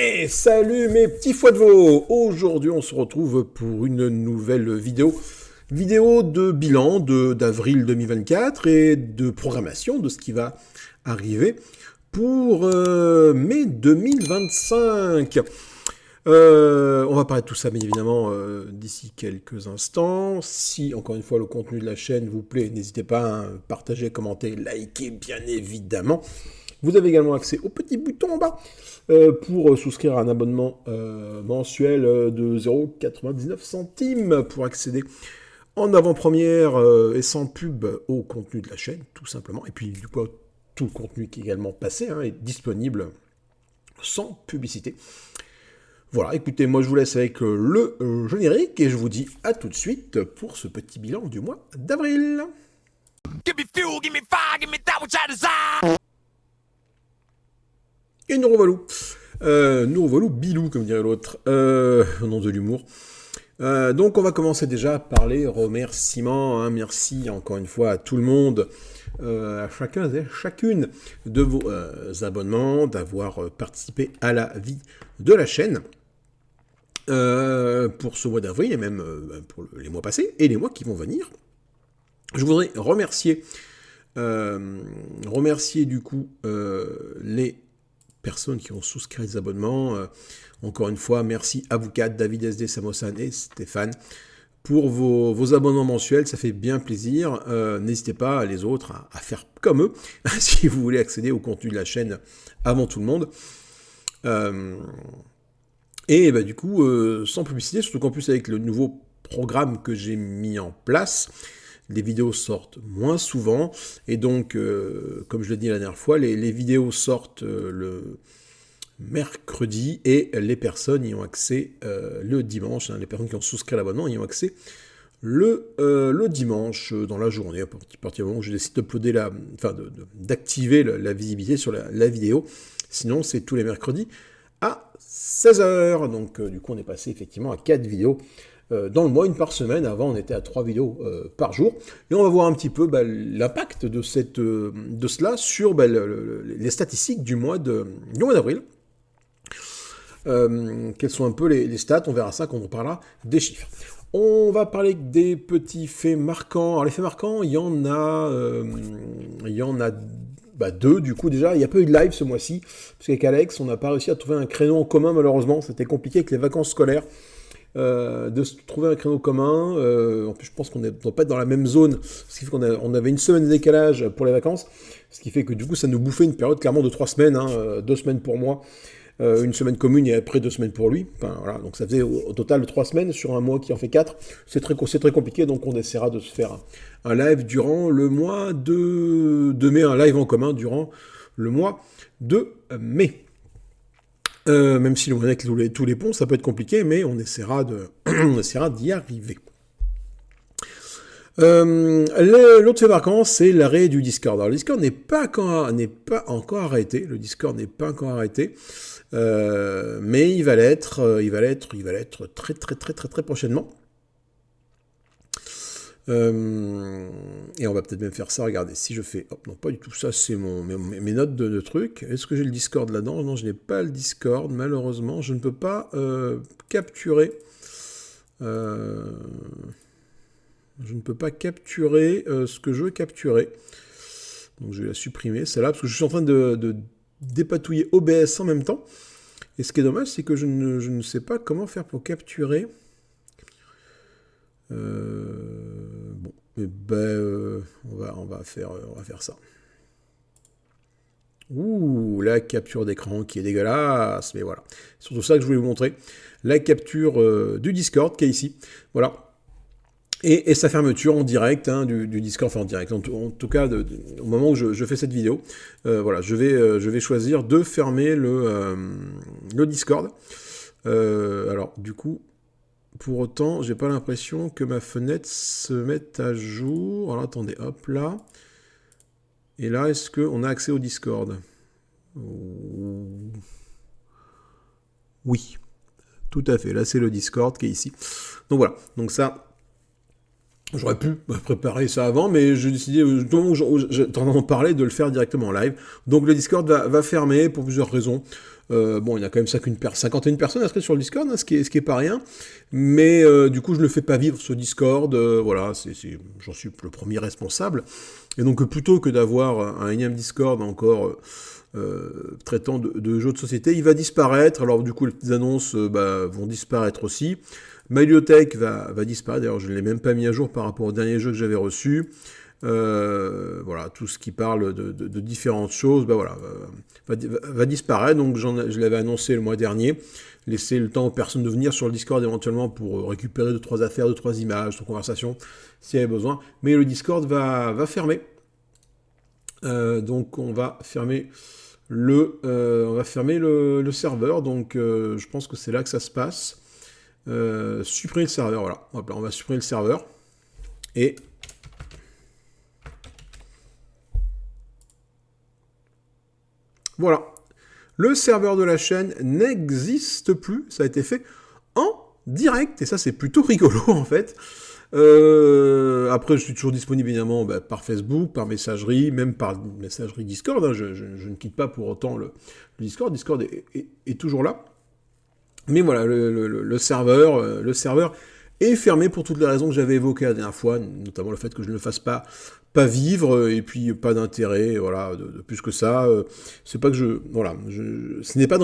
Et salut mes petits foies de veau. Aujourd'hui on se retrouve pour une nouvelle vidéo. Vidéo de bilan d'avril 2024 et de programmation de ce qui va arriver pour mai 2025. On va parler de tout ça bien évidemment d'ici quelques instants. Si encore une fois le contenu de la chaîne vous plaît, n'hésitez pas à partager, commenter, liker bien évidemment. Vous avez également accès au petit bouton en bas pour souscrire à un abonnement mensuel de 0,99 centimes pour accéder en avant-première et sans pub au contenu de la chaîne, tout simplement. Et puis du coup, tout le contenu qui est également passé est disponible sans publicité. Voilà, écoutez, moi je vous laisse avec le générique et je vous dis à tout de suite pour ce petit bilan du mois d'avril. Give me fuel, give me fire, give me that which I desire. Et nous revoilà Bilou, comme dirait l'autre, au nom de l'humour. Donc on va commencer déjà par les remerciements. Merci encore une fois à tout le monde, à chacun et chacune de vos abonnements, d'avoir participé à la vie de la chaîne pour ce mois d'avril et même pour les mois passés et les mois qui vont venir. Je voudrais remercier du coup les personnes qui ont souscrit des abonnements. Encore une fois, merci à vous quatre, David SD, Samosan et Stéphane, pour vos abonnements mensuels, ça fait bien plaisir. N'hésitez pas, les autres, à faire comme eux, si vous voulez accéder au contenu de la chaîne avant tout le monde. Et bah, du coup, sans publicité, surtout qu'en plus avec le nouveau programme que j'ai mis en place, les vidéos sortent moins souvent, et donc, comme je l'ai dit la dernière fois, les vidéos sortent le mercredi, et les personnes y ont accès le dimanche, les personnes qui ont souscrit à l'abonnement y ont accès le dimanche dans la journée, à partir du moment où je décide d'uploader d'activer la visibilité sur la vidéo. Sinon, c'est tous les mercredis à 16h. Donc, du coup, on est passé effectivement à 4 vidéos dans le mois, une par semaine. Avant, on était à 3 vidéos par jour. Et on va voir un petit peu l'impact de cela sur les statistiques du mois d'avril. Quels sont un peu les stats, on verra ça quand on parlera des chiffres. On va parler des petits faits marquants. Alors les faits marquants, il y en a deux du coup déjà. Il n'y a pas eu de live ce mois-ci, parce qu'avec Alex, on n'a pas réussi à trouver un créneau en commun malheureusement. C'était compliqué avec les vacances scolaires de se trouver un créneau commun. En plus, je pense qu'on ne doit pas être dans la même zone, ce qui fait qu'on avait une semaine de décalage pour les vacances, ce qui fait que du coup, ça nous bouffait une période clairement de 3 semaines, 2 semaines pour moi. Une semaine commune et après 2 semaines pour lui. Enfin, voilà, donc ça faisait au total 3 semaines sur un mois qui en fait 4. C'est très compliqué, donc on essaiera de se faire un live durant le mois de mai, un live en commun durant le mois de mai. Même si on est avec tous les ponts, ça peut être compliqué, mais on essaiera d'y arriver. L'autre fait marquant, c'est l'arrêt du Discord. Alors, le Discord n'est pas encore arrêté. Le Discord n'est pas encore arrêté. Mais il va l'être très très prochainement. Et on va peut-être même faire ça. Regardez, si je fais, non pas du tout ça, c'est mes notes de trucs. Est-ce que j'ai le Discord là-dedans? Non, je n'ai pas le Discord. Malheureusement, je ne peux pas capturer. Je ne peux pas capturer ce que je veux capturer. Donc je vais la supprimer, celle-là, parce que je suis en train de dépatouiller OBS en même temps. Et ce qui est dommage, c'est que je ne sais pas comment faire pour capturer. Bon, on va faire ça. Ouh, la capture d'écran qui est dégueulasse, mais voilà. C'est surtout ça que je voulais vous montrer. La capture du Discord qui est ici. Voilà. Et sa fermeture en direct du Discord, enfin en direct, en tout cas au moment où je fais cette vidéo, voilà, je vais choisir de fermer le Discord. Alors du coup, pour autant, j'ai pas l'impression que ma fenêtre se mette à jour. Alors attendez, hop là. Et là, est-ce qu'on a accès au Discord? Oui, tout à fait. Là, c'est le Discord qui est ici. Donc voilà, donc ça... J'aurais pu préparer ça avant, mais j'ai décidé, au moment où j'entends parler, de le faire directement en live. Donc le Discord va fermer pour plusieurs raisons. Bon, il y a quand même 51 personnes inscrites sur le Discord, hein, ce qui est pas rien. Mais du coup, je le fais pas vivre, ce Discord. Voilà, j'en suis le premier responsable. Et donc, plutôt que d'avoir un énième Discord encore traitant de jeux de société, il va disparaître. Alors, du coup, les petites annonces vont disparaître aussi. Ma bibliothèque va disparaître. D'ailleurs, je ne l'ai même pas mis à jour par rapport au dernier jeu que j'avais reçu. Voilà, tout ce qui parle de différentes choses, voilà, va disparaître. Donc je l'avais annoncé le mois dernier. Laisser le temps aux personnes de venir sur le Discord éventuellement pour récupérer 2-3 affaires, 2-3 images, 2-3 conversations, s'il y avait besoin. Mais le Discord va fermer. Donc on va fermer le serveur. Donc je pense que c'est là que ça se passe. Supprimer le serveur, voilà. Hop là, on va supprimer le serveur. Et voilà. Le serveur de la chaîne n'existe plus. Ça a été fait en direct. Et ça, c'est plutôt rigolo, en fait. Après, je suis toujours disponible, évidemment, par Facebook, par messagerie, même par messagerie Discord. Hein. Je ne quitte pas pour autant le Discord. Discord est toujours là. Mais voilà, le serveur est fermé pour toutes les raisons que j'avais évoquées la dernière fois, notamment le fait que je ne le fasse pas vivre, et puis pas d'intérêt, voilà, de plus que ça. C'est pas que ce n'est pas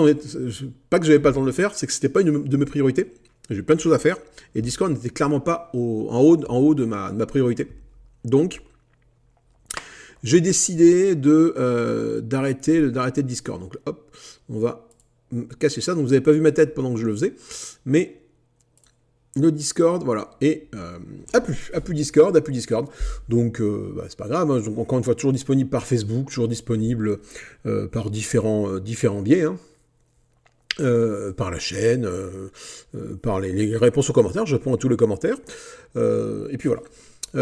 pas que j'avais pas le temps de le faire, c'est que c'était pas une de mes priorités. J'ai plein de choses à faire, et Discord n'était clairement pas en haut de ma priorité. Donc, j'ai décidé d'arrêter le Discord. Donc hop, on va casser ça. Donc vous n'avez pas vu ma tête pendant que je le faisais, mais le Discord, voilà, et a plus Discord. Donc c'est pas grave, hein. Donc, encore une fois, toujours disponible par Facebook, toujours disponible par différents biais, hein. Par la chaîne, par les réponses aux commentaires, je réponds à tous les commentaires, et puis voilà.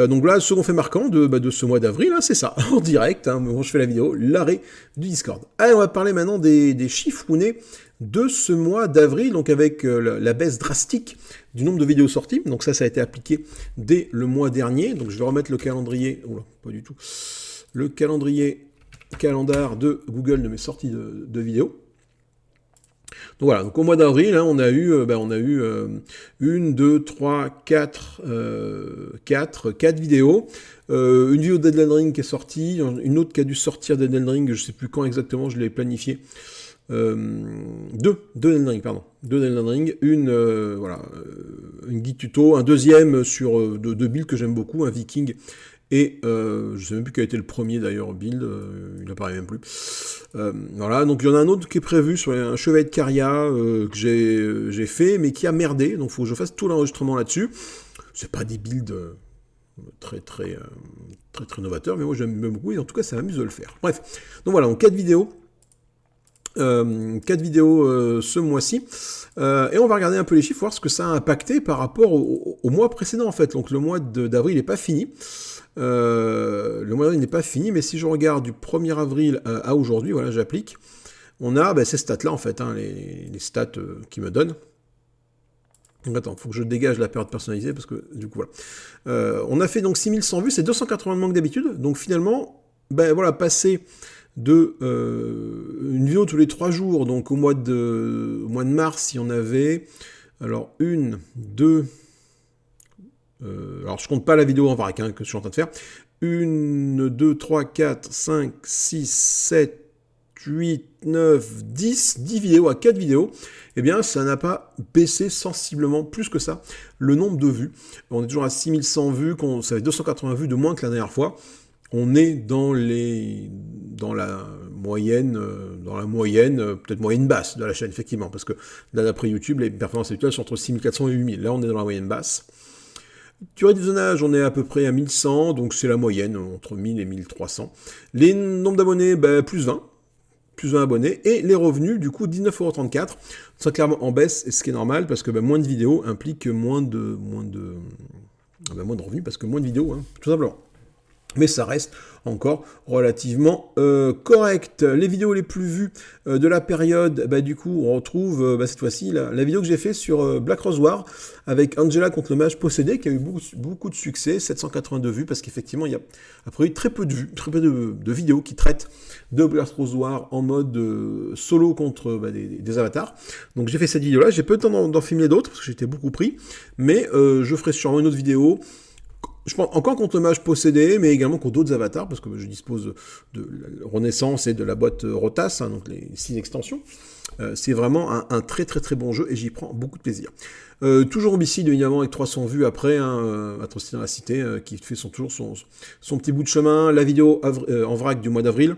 Donc là, second fait marquant de ce mois d'avril, hein, c'est ça, en direct, hein, bon, je fais la vidéo, l'arrêt du Discord. Allez, on va parler maintenant des chiffronnés de ce mois d'avril, donc avec la baisse drastique du nombre de vidéos sorties. Donc ça a été appliqué dès le mois dernier. Donc je vais remettre le calendrier, oula, pas du tout, le calendar de Google de mes sorties de vidéos. Donc voilà, donc au mois d'avril, hein, on a eu 1, 2, 3, 4 vidéos. Une vidéo d'Elden Ring qui est sortie, une autre qui a dû sortir d'Elden Ring, je ne sais plus quand exactement, je l'ai planifié. Deux Elden Ring, une guide tuto, un deuxième sur deux builds que j'aime beaucoup, un Viking, et je ne sais même plus quel a été le premier d'ailleurs build, il n'apparaît même plus. Voilà, donc il y en a un autre qui est prévu sur un Chevalier de Caria que j'ai fait, mais qui a merdé, donc il faut que je fasse tout l'enregistrement là-dessus. C'est pas des builds très novateurs, mais moi j'aime beaucoup, et en tout cas ça m'amuse de le faire. Bref, donc voilà, donc 4 vidéos. 4 vidéos ce mois-ci, et on va regarder un peu les chiffres, voir ce que ça a impacté par rapport au mois précédent en fait. Donc le mois d'avril n'est pas fini, mais si je regarde du 1er avril à aujourd'hui, voilà, j'applique, on a ces stats là en fait, hein, les stats qui me donnent. Donc attends, il faut que je dégage la période personnalisée, parce que du coup voilà. On a fait donc 6100 vues, c'est 280 de manque d'habitude, donc finalement, voilà, passer de une vidéo tous les 3 jours, donc au mois de mars, il y en avait, alors 1, 2, alors je compte pas la vidéo en vrac, hein, que je suis en train de faire, 1, 2, 3, 4, 5, 6, 7, 8, 9, 10 vidéos à 4 vidéos, eh bien ça n'a pas baissé sensiblement plus que ça, le nombre de vues. On est toujours à 6100 vues, ça fait 280 vues de moins que la dernière fois. On est dans la moyenne, peut-être moyenne basse de la chaîne, effectivement, parce que là, d'après YouTube, les performances habituelles sont entre 6400 et 8000. Là, on est dans la moyenne basse. Durée de visionnage, on est à peu près à 1100, donc c'est la moyenne, entre 1000 et 1300. Les nombres d'abonnés, plus 20 abonnés, et les revenus, du coup, 19,34€. C'est clairement en baisse, ce qui est normal, parce que moins de vidéos implique moins de revenus, parce que moins de vidéos, hein, tout simplement. mais ça reste encore relativement correct. Les vidéos les plus vues de la période, bah, du coup, on retrouve cette fois-ci la vidéo que j'ai fait sur Black Rose War avec Angela contre le mage possédé, qui a eu beaucoup de succès, 782 vues, parce qu'effectivement, il y a après très peu de vues, très peu de vidéos qui traitent de Black Rose War en mode solo contre des avatars. Donc j'ai fait cette vidéo-là, j'ai peu de temps d'en filmer d'autres, parce que j'étais beaucoup pris, mais je ferai sûrement une autre vidéo. Je pense encore contre le mage possédé, mais également contre d'autres avatars, parce que je dispose de la Renaissance et de la boîte Rotas, hein, donc les 6 extensions. C'est vraiment un très très très bon jeu, et j'y prends beaucoup de plaisir. Toujours Homicide, évidemment, avec 300 vues après, hein, Atrocité dans la Cité, qui fait toujours son petit bout de chemin. La vidéo en vrac du mois d'avril.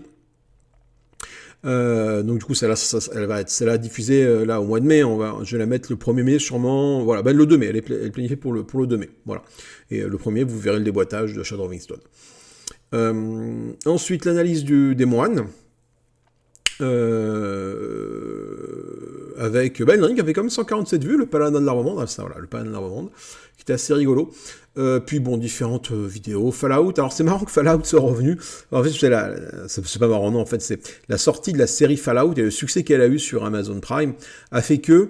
Donc du coup, elle va être diffusée là au mois de mai. Je vais la mettre le 1er mai sûrement. Voilà, le 2 mai. Elle est planifiée pour le 2 mai. Voilà. Et le 1er, vous verrez le déboîtage de Shadow of Wingstone. Ensuite, l'analyse des moines. Avec Elden Ring qui avait quand même 147 vues, le Paladin de l'Arbre-Monde, le Paladin de l'Arbre-Monde, qui était assez rigolo. Puis bon, différentes vidéos. Fallout, alors c'est marrant que Fallout soit revenu. En fait, c'est pas marrant, non, en fait, c'est la sortie de la série Fallout et le succès qu'elle a eu sur Amazon Prime a fait que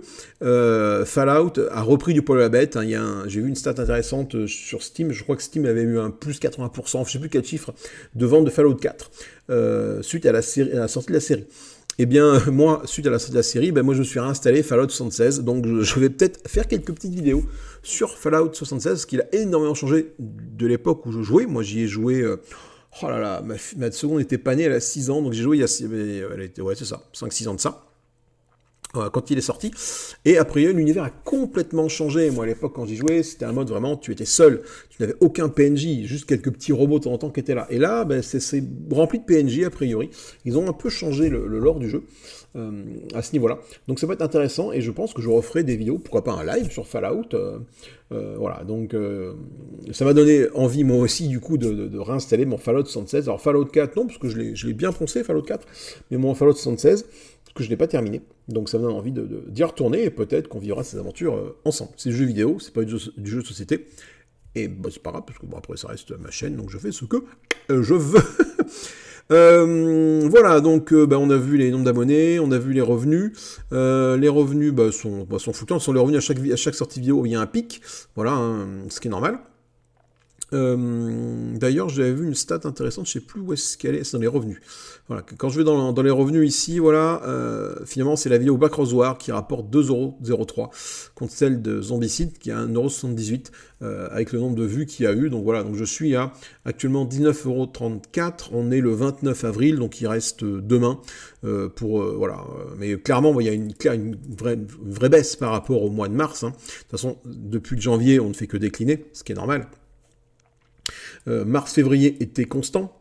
Fallout a repris du poil à la bête. Hein. J'ai vu une stat intéressante sur Steam, je crois que Steam avait eu un plus 80%, je sais plus quel chiffre, de vente de Fallout 4, suite à la sortie de la série. Eh bien, moi, suite à la sortie de la série, moi je me suis réinstallé Fallout 76, donc je vais peut-être faire quelques petites vidéos sur Fallout 76, parce qu'il a énormément changé de l'époque où je jouais. Moi j'y ai joué, oh là là, ma seconde était pas née, elle a 6 ans, donc j'ai joué il y a, c'est ça, 5-6 ans de ça. Quand il est sorti, et après l'univers a complètement changé. Moi à l'époque quand j'y jouais, c'était un mode vraiment, tu étais seul, tu n'avais aucun PNJ, juste quelques petits robots de temps en temps qui étaient là. Et là, c'est rempli de PNJ a priori. Ils ont un peu changé le lore du jeu à ce niveau-là. Donc ça va être intéressant, et je pense que je referai des vidéos, pourquoi pas un live sur Fallout. Voilà, donc ça m'a donné envie moi aussi du coup de réinstaller mon Fallout 76. Alors Fallout 4 non, parce que je l'ai bien poncé Fallout 4, mais mon Fallout 76, que je n'ai pas terminé. Donc ça me donne envie d'y retourner, et peut-être qu'on vivra ces aventures ensemble. C'est du jeu vidéo, c'est pas du jeu de société. Et c'est pas grave, parce que après ça reste ma chaîne, donc je fais ce que je veux. Voilà, donc on a vu les nombres d'abonnés, on a vu les revenus. Les revenus sont flottants, sont les revenus à chaque sortie vidéo, il y a un pic, voilà, hein, ce qui est normal. D'ailleurs, j'avais vu une stat intéressante, je sais plus où est-ce qu'elle est, c'est dans les revenus. Voilà, quand je vais dans les revenus ici, voilà, finalement c'est la vidéo Black Rose War qui rapporte 2,03€ contre celle de Zombicide qui a 1,78€, avec le nombre de vues qu'il y a eu. Donc voilà, donc je suis à actuellement 19,34€, on est le 29 avril, donc il reste demain voilà. Mais clairement, il y a une vraie baisse par rapport au mois de mars. Hein. De toute façon, depuis le janvier, on ne fait que décliner, ce qui est normal. Mars-février était constant.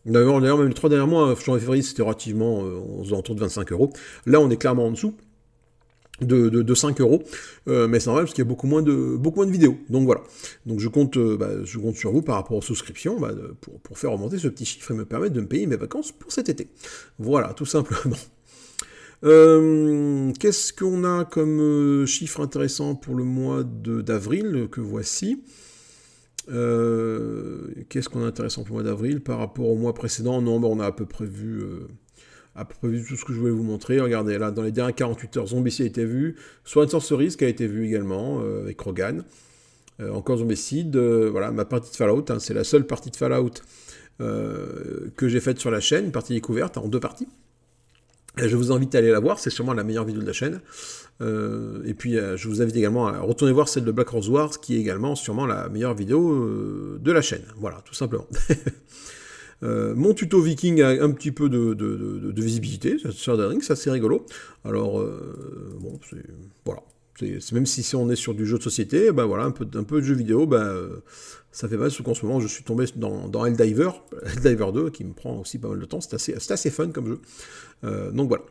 D'ailleurs, même les 3 derniers mois, janvier-février, c'était relativement aux alentours de 25€. Là, on est clairement en dessous de 5€. Mais c'est normal parce qu'il y a beaucoup moins de vidéos. Donc voilà. Donc je compte sur vous par rapport aux souscriptions pour faire remonter ce petit chiffre et me permettre de me payer mes vacances pour cet été. Voilà, tout simplement. Qu'est-ce qu'on a comme chiffre intéressant pour le mois d'avril que voici? Qu'est-ce qu'on a intéressant pour le mois d'avril par rapport au mois précédent? Non, on a à peu près vu tout ce que je voulais vous montrer. Regardez, là, dans les dernières 48 heures, Zombicide a été vu, Sword and Sorcery qui a été vu également, avec Rogan. Encore Zombicide, voilà, ma partie de Fallout, hein, c'est la seule partie de Fallout que j'ai faite sur la chaîne, une partie découverte en 2 parties. Je vous invite à aller la voir, c'est sûrement la meilleure vidéo de la chaîne. Et puis je vous invite également à retourner voir celle de Black Rose Wars, qui est également sûrement la meilleure vidéo de la chaîne. Voilà, tout simplement. Mon tuto viking a un petit peu de visibilité sur Elden Ring, c'est assez rigolo. Alors, voilà. Même si on est sur du jeu de société, voilà, un peu de jeu vidéo, ça fait mal, parce qu'en ce moment je suis tombé dans Helldivers 2, qui me prend aussi pas mal de temps, c'est assez fun comme jeu. Donc voilà.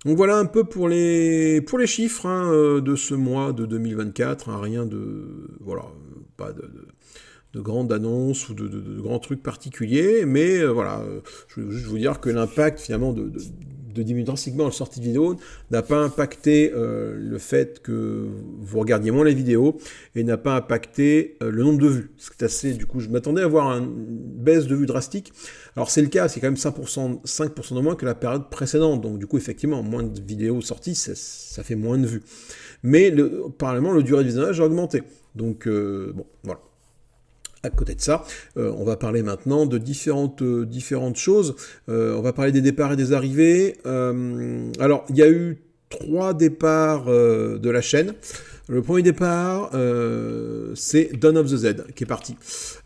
Donc voilà un peu pour les chiffres hein, de ce mois de 2024, hein, rien de... Voilà, pas de grandes annonces ou de grands trucs particuliers, mais voilà, je veux juste vous dire que l'impact finalement diminuer drastiquement la sortie de vidéo n'a pas impacté le fait que vous regardiez moins les vidéos et n'a pas impacté le nombre de vues. C'est assez, du coup, je m'attendais à avoir une baisse de vues drastique. Alors c'est le cas, c'est quand même 5% de moins que la période précédente. Donc du coup, effectivement, moins de vidéos sorties, ça fait moins de vues. Mais parallèlement, le durée de visionnage a augmenté. Donc bon, voilà. À côté de ça, on va parler maintenant de différentes choses. On va parler des départs et des arrivées. Alors, il y a eu 3 départs de la chaîne. Le premier départ, c'est Dawn of the Z qui est parti.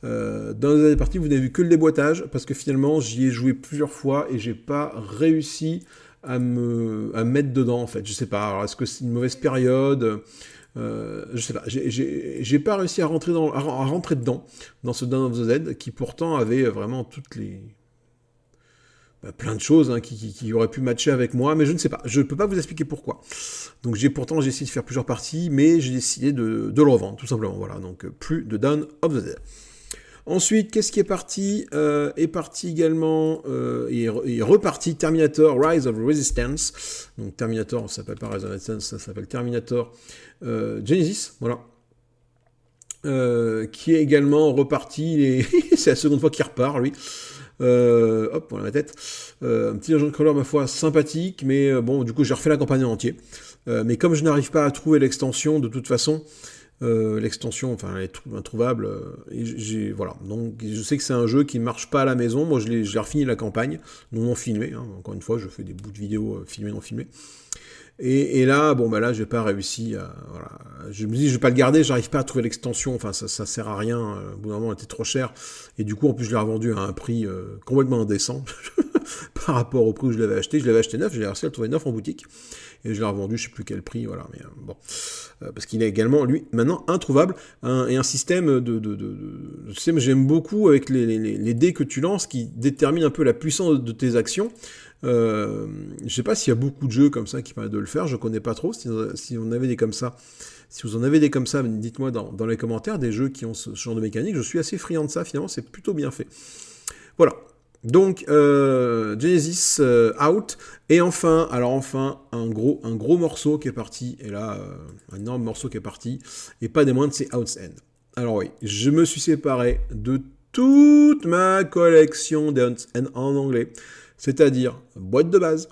Dawn of the Z est parti, vous n'avez vu que le déboîtage, parce que finalement, j'y ai joué plusieurs fois et j'ai pas réussi à me mettre dedans, en fait. Je sais pas, alors est-ce que c'est une mauvaise période ? Je sais pas, j'ai pas réussi à rentrer dedans, dans ce Dawn of the Z, qui pourtant avait vraiment toutes les... plein de choses hein, qui auraient pu matcher avec moi, mais je ne sais pas, je peux pas vous expliquer pourquoi. Donc j'ai essayé de faire plusieurs parties, mais j'ai décidé de le revendre, tout simplement, voilà, donc plus de Dawn of the Z. Ensuite, qu'est-ce qui est parti ? Est parti également, et reparti Terminator Rise of Resistance. Donc Terminator, ça s'appelle pas Rise of Resistance, ça s'appelle Terminator Genesis, voilà. Qui est également reparti, c'est la seconde fois qu'il repart, lui. Hop, voilà la tête. Un petit agent de crawler, ma foi, sympathique, mais bon, du coup, j'ai refait la campagne en entier. Mais comme je n'arrive pas à trouver l'extension, de toute façon, l'extension, enfin, elle est introuvable. Voilà. Donc, je sais que c'est un jeu qui ne marche pas à la maison. Moi, j'ai refini la campagne, non filmé. Hein. Encore une fois, je fais des bouts de vidéos filmés, non filmés. Et là, bon, bah là, j'ai pas réussi à. Voilà. Je me dis, je vais pas le garder, j'arrive pas à trouver l'extension. Enfin, ça sert à rien. Au bout d'un moment, elle était trop chère. Et du coup, en plus, je l'ai revendu à un prix complètement indécent par rapport au prix où je l'avais acheté. Je l'avais acheté neuf, j'ai réussi à le trouver neuf en boutique. Et je l'ai revendu, je sais plus quel prix, voilà. Mais bon. Parce qu'il est également, lui, maintenant introuvable. Et un système système, j'aime beaucoup avec les dés que tu lances qui déterminent un peu la puissance de tes actions. Je sais pas s'il y a beaucoup de jeux comme ça qui permettent de le faire, je connais pas trop. Si on avait des comme ça, si vous en avez des comme ça, dites-moi dans les commentaires des jeux qui ont ce genre de mécanique. Je suis assez friand de ça, finalement, c'est plutôt bien fait. Voilà. Donc Genesis out, et enfin un gros morceau qui est parti, et là un énorme morceau qui est parti, et pas des moindres, c'est Out's End. Alors oui, je me suis séparé de toute ma collection d'Out's End en anglais, c'est-à-dire boîte de base,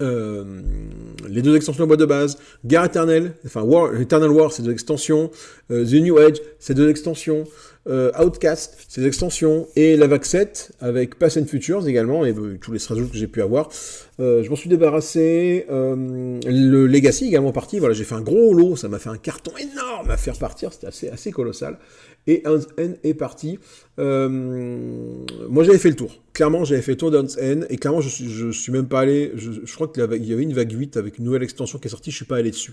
les 2 extensions de boîte de base, Guerre éternelle, enfin Eternal War, c'est 2 extensions, The New Age, c'est 2 extensions, Outcast, c'est 2 extensions, et la vague 7 avec Past and Futures également, et tous les rajouts que j'ai pu avoir. Je m'en suis débarrassé, le Legacy également parti, voilà, j'ai fait un gros lot, ça m'a fait un carton énorme à faire partir, c'était assez colossal. Et Out's End est parti. Moi, j'avais fait le tour. Clairement, j'avais fait le tour d'Out's End. Et clairement, je suis même pas allé... Je crois qu'il y avait une vague 8 avec une nouvelle extension qui est sortie. Je suis pas allé dessus.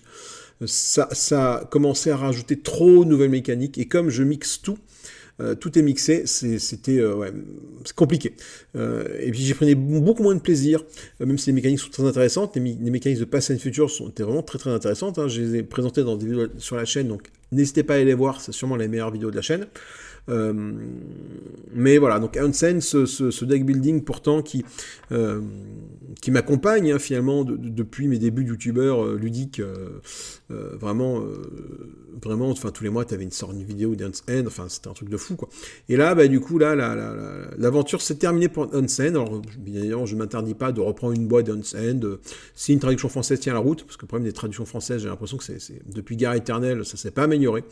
Ça a commencé à rajouter trop de nouvelles mécaniques. Et comme je mixe tout, tout est mixé, c'est compliqué. Et puis j'ai pris beaucoup moins de plaisir, même si les mécaniques sont très intéressantes. Les mécaniques de Past and Future étaient vraiment très très intéressantes. Hein. Je les ai présentées dans des vidéos sur la chaîne, donc n'hésitez pas à aller les voir, c'est sûrement les meilleures vidéos de la chaîne. Mais voilà, donc Out's End, ce deck building pourtant qui m'accompagne hein, finalement depuis mes débuts de youtubeur ludique, vraiment, enfin tous les mois tu avais une vidéo d'Out's End, enfin c'était un truc de fou quoi. Et là, bah du coup là, l'aventure s'est terminée pour Out's End. Alors bien évidemment, je m'interdis pas de reprendre une boîte d'Out's End si une traduction française tient la route, parce que le problème des traductions françaises, j'ai l'impression que c'est depuis Guerre éternelle, ça s'est pas amélioré.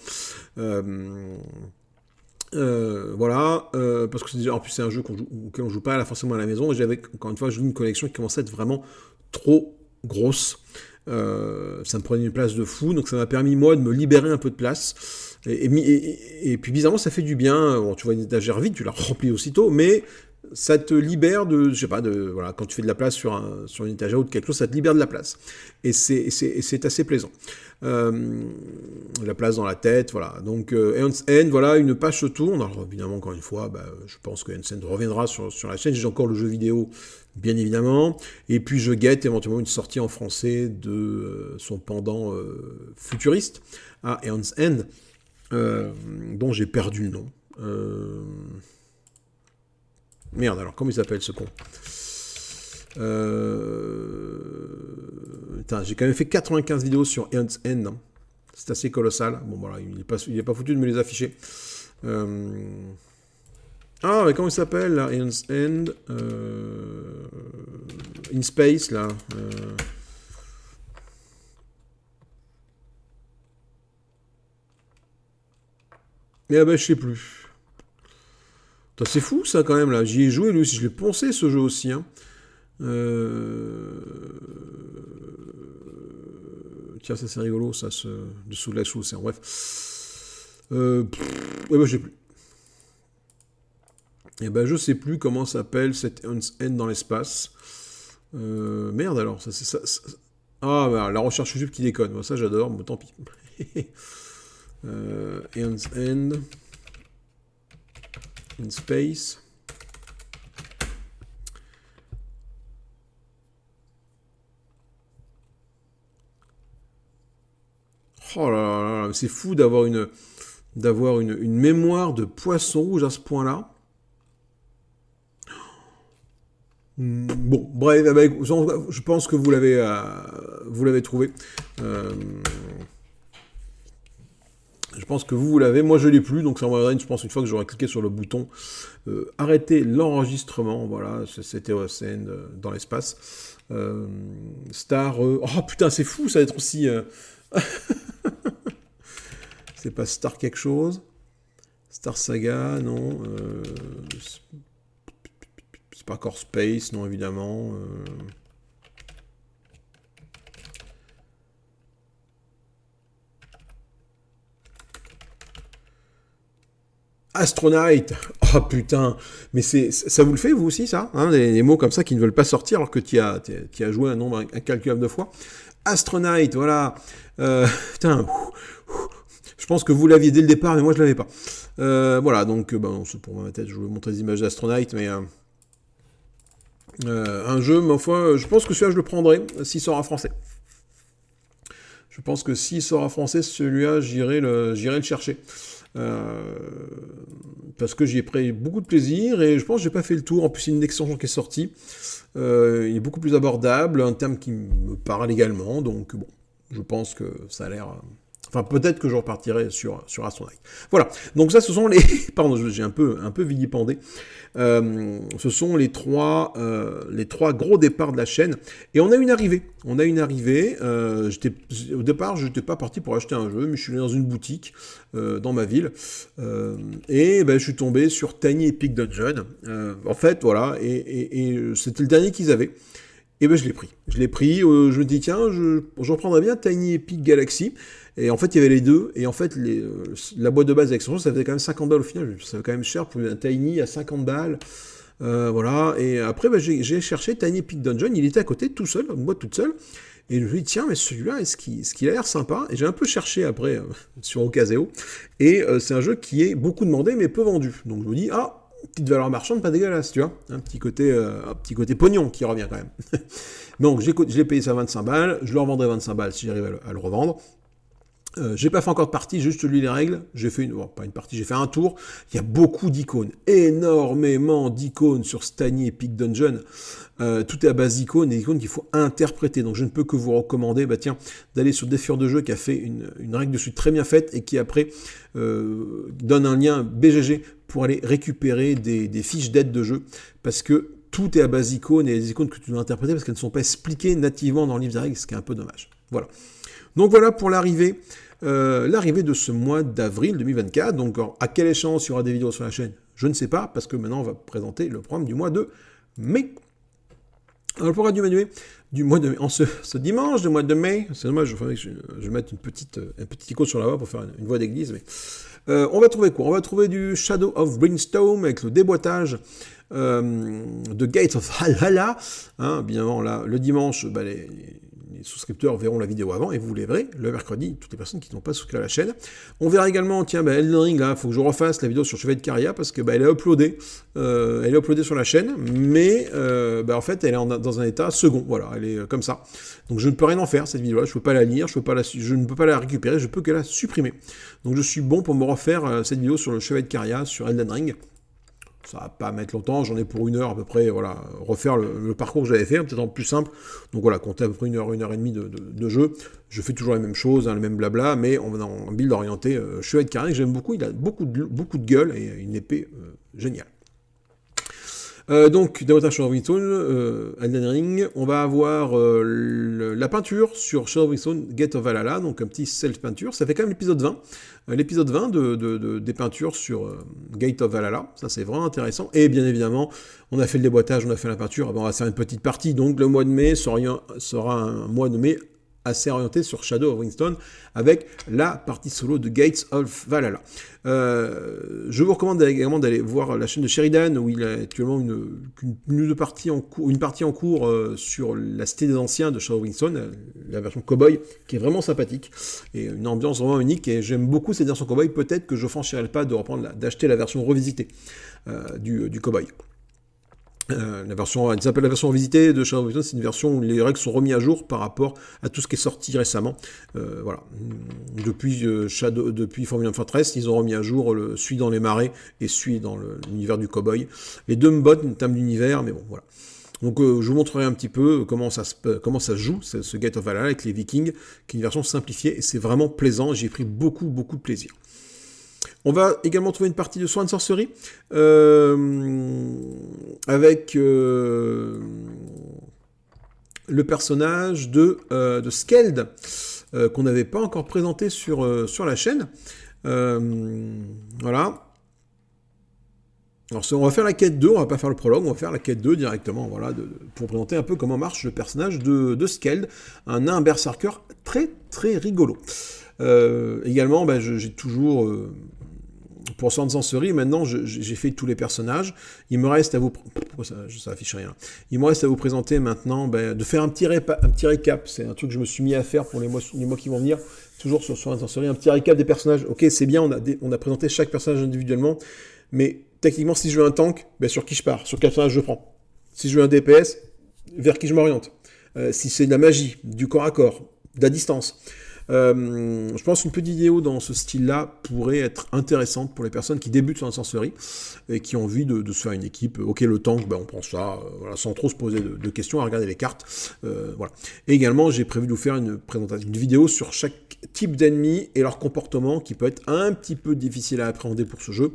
Voilà, parce que en plus c'est un jeu auquel on joue pas forcément à la maison, et j'avais encore une fois une collection qui commençait à être vraiment trop grosse, ça me prenait une place de fou, donc ça m'a permis moi de me libérer un peu de place, et puis bizarrement ça fait du bien. Bon, tu vois une étagère vide, tu la remplis aussitôt, mais ça te libère de, je sais pas, voilà, quand tu fais de la place sur une étagère ou de quelque chose, ça te libère de la place, et c'est assez plaisant. La place dans la tête, voilà. Donc Out's End, voilà, une page se tourne. Alors évidemment, encore une fois, je pense que Out's End reviendra sur la chaîne. J'ai encore le jeu vidéo, bien évidemment. Et puis je guette éventuellement une sortie en français de son pendant futuriste à Out's End, dont j'ai perdu le nom. Merde, alors comment il s'appelle ce con ? Putain, j'ai quand même fait 95 vidéos sur Eon's End. Hein. C'est assez colossal. Bon, voilà, il est pas foutu de me les afficher. Ah, mais comment il s'appelle, là, Eon's End In Space, là. Mais je sais plus. C'est fou, ça, quand même, là. J'y ai joué, lui aussi. Je l'ai poncé, ce jeu aussi, hein. Tiens, ça, c'est rigolo, ça, dessous de la chaussée. Bref. Je sais plus. Je sais plus comment s'appelle cette Eon's End dans l'espace. Merde, alors. Ça. Ah, la recherche YouTube qui déconne. Bon, ça, j'adore, mais tant pis. Eon's End in Space. Oh là là, c'est fou d'avoir une mémoire de poisson rouge à ce point-là. Bon, bref, je pense que vous l'avez trouvé. Je pense que vous l'avez. Moi, je l'ai plus, donc ça m'arrêtera, je pense, une fois que j'aurai cliqué sur le bouton arrêter l'enregistrement. Voilà, c'était Eon's End dans l'espace. Star. Oh putain, c'est fou, ça va être aussi. C'est pas Star quelque chose. Star Saga, non. C'est pas Core Space, non, évidemment. Astronaut. Oh putain. Mais ça vous le fait, vous aussi, ça, hein, des mots comme ça qui ne veulent pas sortir alors que tu as joué un nombre incalculable de fois. Astronaut, voilà. Putain. Je pense que vous l'aviez dès le départ, mais moi je l'avais pas. Voilà, donc c'est pour ma tête, je voulais montrer des images d'Astronaut, mais un jeu, mais enfin, je pense que celui-là je le prendrai s'il sort en français. Je pense que s'il sort en français, celui-là, j'irai le chercher. Parce que j'y ai pris beaucoup de plaisir et je pense que j'ai pas fait le tour. En plus, il y a une extension qui est sortie. Il est beaucoup plus abordable, un terme qui me parle également. Donc bon, je pense que ça a l'air. Enfin, peut-être que je repartirai sur Astronaut. Voilà. Donc ça, ce sont les. Pardon, j'ai un peu vilipendé. Ce sont les trois gros départs de la chaîne. Et on a une arrivée. Au départ, je n'étais pas parti pour acheter un jeu, mais je suis allé dans une boutique dans ma ville. Et je suis tombé sur Tiny Epic Dungeon. En fait, voilà. Et c'était le dernier qu'ils avaient. Et je l'ai pris. Je me dis, tiens, je reprendrais bien Tiny Epic Galaxy. Et en fait, il y avait les deux. Et en fait, la boîte de base d'extension, ça faisait quand même 50 balles au final. Ça fait quand même cher pour un Tiny à 50 balles. Voilà. Et après, j'ai cherché Tiny Epic Dungeon. Il était à côté, tout seul, une boîte toute seule. Et je me dis, tiens, mais celui-là, est-ce qu'il a l'air sympa? Et j'ai un peu cherché après sur Ocaseo. Et c'est un jeu qui est beaucoup demandé, mais peu vendu. Donc je me dis, petite valeur marchande, pas dégueulasse, tu vois. Un petit côté pognon qui revient quand même. Donc, je l'ai payé ça 25 balles. Je le revendrai 25 balles si j'arrive à le revendre. J'ai pas fait encore de partie, juste lu les règles. J'ai fait pas une partie, j'ai fait un tour. Il y a beaucoup d'icônes, énormément d'icônes sur Tiny Epic Dungeon. Tout est à base d'icônes, et des icônes qu'il faut interpréter. Donc je ne peux que vous recommander, d'aller sur Défieur de jeu qui a fait une règle dessus très bien faite et qui après donne un lien BGG pour aller récupérer des fiches d'aide de jeu, parce que tout est à base d'icônes et les icônes que tu dois interpréter parce qu'elles ne sont pas expliquées nativement dans le livre des règles, ce qui est un peu dommage. Voilà. Donc voilà pour l'arrivée de ce mois d'avril 2024. Donc à quelle échéance il y aura des vidéos sur la chaîne? Je ne sais pas, parce que maintenant on va présenter le programme du mois de mai. Alors le programme du mois de mai, en ce dimanche du mois de mai, c'est dommage, il faudrait que je mette un petit icône sur la voix pour faire une voix d'église, mais on va trouver quoi? On va trouver du Shadow of Brimstone avec le déboîtage de Gates of Valhalla. Hein, bien avant, là, le dimanche, les souscripteurs verront la vidéo avant et vous les verrez le mercredi, toutes les personnes qui n'ont pas souscrit à la chaîne. On verra également, Elden Ring, là, il faut que je refasse la vidéo sur Chevalier de Caria parce que elle est uploadée. Elle est uploadée sur la chaîne, mais en fait, elle est dans un état second. Voilà, elle est comme ça. Donc je ne peux rien en faire, cette vidéo-là. Je ne peux pas la lire, je ne peux pas la récupérer, je peux que la supprimer. Donc je suis bon pour me refaire cette vidéo sur le Chevalier de Caria, sur Elden Ring. ça va pas mettre longtemps, j'en ai pour 1 heure à peu près, voilà, refaire le parcours que j'avais fait, peut-être en plus simple, donc voilà, comptez à peu près 1 heure et demie de jeu, je fais toujours les mêmes choses, le même blabla, mais en build orienté, chevalier de carnet, j'aime beaucoup, il a beaucoup de gueule, et une épée géniale. Donc, davantage Shadow of Wingstone, Elden Ring, on va avoir la peinture sur Shadow of Wingstone, Gate of Valhalla, donc un petit self-peinture, ça fait quand même l'épisode 20, l'épisode 20 des peintures sur Gate of Valhalla, ça c'est vraiment intéressant, et bien évidemment, on a fait le déboîtage, on a fait la peinture, on va faire une petite partie, donc le mois de mai sera un mois de mai assez orienté sur Shadow of Wingstone avec la partie solo de Gates of Valhalla. Je vous recommande également d'aller voir la chaîne de Sheridan où il a actuellement une partie en cours sur la cité des anciens de Shadow of Wingstone, la version cowboy qui est vraiment sympathique et une ambiance vraiment unique et j'aime beaucoup cette version cowboy. Peut-être que je franchirai le pas d'acheter la version revisitée du cowboy. Elle s'appelle la version revisitée de Shadow of Wingstone, c'est une version où les règles sont remises à jour par rapport à tout ce qui est sorti récemment. Voilà. Depuis Formula Fortress, ils ont remis à jour celui dans les marais et celui dans l'univers du cowboy. Les deux me bottent en termes d'univers, mais bon, voilà. Donc je vous montrerai un petit peu comment ça se joue, ce Gate of Valhalla avec les Vikings, qui est une version simplifiée, et c'est vraiment plaisant, j'ai pris beaucoup de plaisir. On va également trouver une partie de Sword and Sorcery avec le personnage de Skeld qu'on n'avait pas encore présenté sur la chaîne. Voilà. Alors on va faire la quête 2, on va pas faire le prologue, on va faire la quête 2 directement, voilà, pour présenter un peu comment marche le personnage de Skeld, un nain berserker très rigolo. Également, j'ai toujours... pour Sword and Sorcery, maintenant j'ai fait tous les personnages. Il me reste à vous... Pourquoi ça affiche rien? Il me reste à vous présenter maintenant, de faire un petit récap. C'est un truc que je me suis mis à faire pour les mois qui vont venir, toujours sur Sword and Sorcery. Un petit récap des personnages. Ok, c'est bien, on a présenté chaque personnage individuellement, mais techniquement, si je veux un tank, sur qui je pars? Sur quel personnage je prends? Si je veux un DPS, vers qui je m'oriente? Si c'est de la magie, du corps à corps, de la distance... je pense qu'une petite vidéo dans ce style-là pourrait être intéressante pour les personnes qui débutent sur la sorcerie et qui ont envie de se faire une équipe. Ok, le tank, on prend ça, voilà, sans trop se poser de questions, à regarder les cartes. Voilà. Et également, j'ai prévu de vous faire une vidéo sur chaque type d'ennemi et leur comportement qui peut être un petit peu difficile à appréhender pour ce jeu.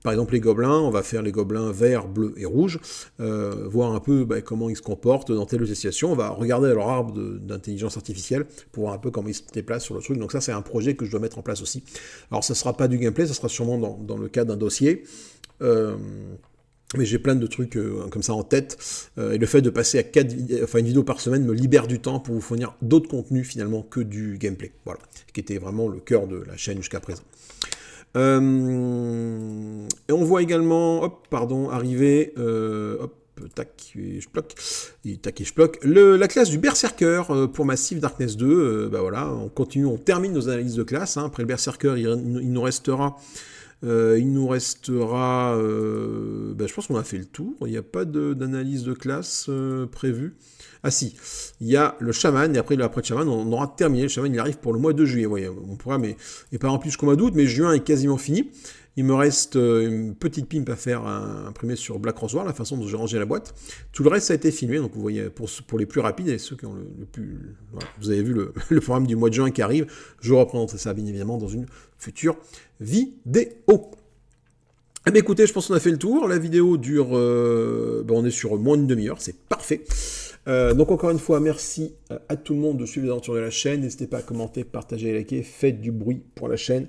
Par exemple, les gobelins, on va faire les gobelins verts, bleus et rouges, voir un peu comment ils se comportent dans telle situation. On va regarder leur arbre d'intelligence artificielle pour voir un peu comment ils se déplacent sur le truc. Donc ça, c'est un projet que je dois mettre en place aussi. Alors, ça ne sera pas du gameplay, ça sera sûrement dans le cadre d'un dossier. Mais j'ai plein de trucs comme ça en tête. Et le fait de passer à une vidéo par semaine me libère du temps pour vous fournir d'autres contenus finalement que du gameplay. Voilà, qui était vraiment le cœur de la chaîne jusqu'à présent. Et on voit également, arriver, tac et je bloque, la classe du Berserker pour Massive Darkness 2, voilà, on termine nos analyses de classe, hein. Après le Berserker, il nous restera, je pense qu'on a fait le tour, il n'y a pas d'analyse de classe prévue. Ah si, il y a le chaman, et après le chaman, on aura terminé. Le chaman, il arrive pour le mois de juillet. Voyez, mon programme n'est pas rempli jusqu'au mois d'août, mais juin est quasiment fini. Il me reste une petite pimp à faire imprimer sur Black Rose War, la façon dont j'ai rangé la boîte. Tout le reste, ça a été filmé, donc vous voyez, pour les plus rapides, et ceux qui ont le plus... Voilà, vous avez vu le programme du mois de juin qui arrive. Je représenterai ça, bien évidemment, dans une future vidéo. Eh bien, écoutez, je pense qu'on a fait le tour. La vidéo dure... on est sur moins d'une demi-heure, c'est parfait. Donc encore une fois, merci à tout le monde de suivre les aventures de la chaîne. N'hésitez pas à commenter, partager, liker, faites du bruit pour la chaîne.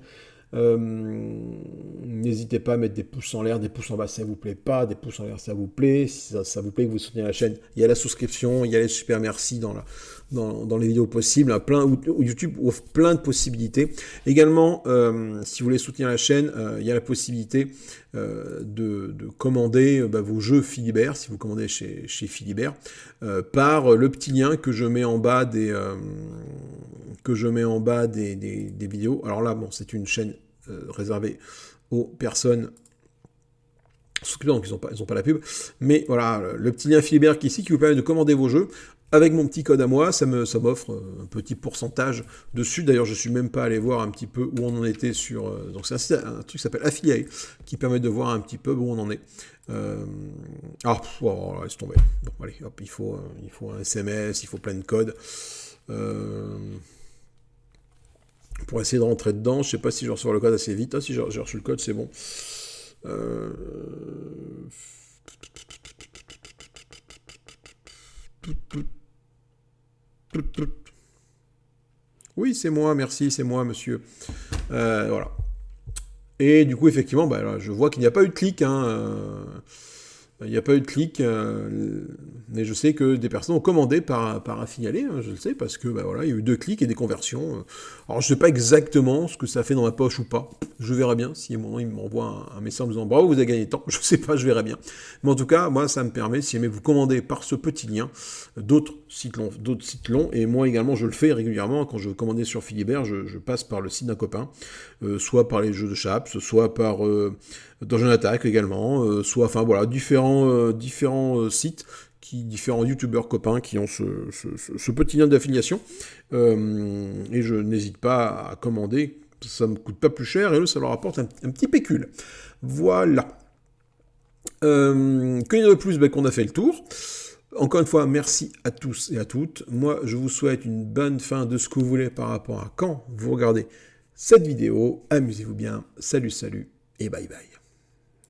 N'hésitez pas à mettre des pouces en l'air, des pouces en bas, ça vous plaît pas, des pouces en l'air, ça vous plaît. Si ça vous plaît que vous soutenez la chaîne, il y a la souscription, il y a les super merci dans les vidéos possibles, YouTube offre plein de possibilités. Également, si vous voulez soutenir la chaîne, il y a la possibilité de commander vos jeux Philibert, si vous commandez chez Philibert, par le petit lien que je mets en bas des vidéos. Alors là, c'est une chaîne réservée aux personnes souscripteurs, donc ils n'ont pas la pub, mais voilà, le petit lien Philibert qui vous permet de commander vos jeux. avec mon petit code à moi, ça m'offre un petit pourcentage dessus. D'ailleurs, je suis même pas allé voir un petit peu où on en était sur... donc c'est un truc qui s'appelle Affiliate, qui permet de voir un petit peu où on en est. Laisse tomber. Bon, allez, hop, il faut un SMS, il faut plein de codes. Pour essayer de rentrer dedans, je sais pas si je reçois le code assez vite. Ah, si j'ai reçu le code, c'est bon. Oui, c'est moi, merci, c'est moi, monsieur. Voilà. Et du coup, effectivement, bah, là, je vois qu'il n'y a pas eu de clic. Il n'y a pas eu de clic, mais je sais que des personnes ont commandé par affilié, je le sais, parce que bah, voilà, il y a eu 2 clics et des conversions. Alors, je ne sais pas exactement ce que ça fait dans ma poche ou pas. Je verrai bien. Si à un moment, il m'envoie un message en me disant « Bravo, vous avez gagné tant », je ne sais pas, je verrai bien. Mais en tout cas, moi, ça me permet, si jamais vous commandez par ce petit lien, d'autres sites l'ont, et moi également, je le fais régulièrement. Quand je veux commander sur Philibert, je passe par le site d'un copain, soit par les jeux de Chaps, soit par Dungeon Attack également, soit, enfin voilà, différents sites, différents youtubeurs copains qui ont ce petit lien d'affiliation, et je n'hésite pas à commander, ça me coûte pas plus cher, et eux, ça leur apporte un petit pécule. Voilà. Que dire de plus? Qu'on a fait le tour. Encore une fois, merci à tous et à toutes. Moi, je vous souhaite une bonne fin de ce que vous voulez par rapport à quand vous regardez cette vidéo. Amusez-vous bien. Salut, salut et bye bye.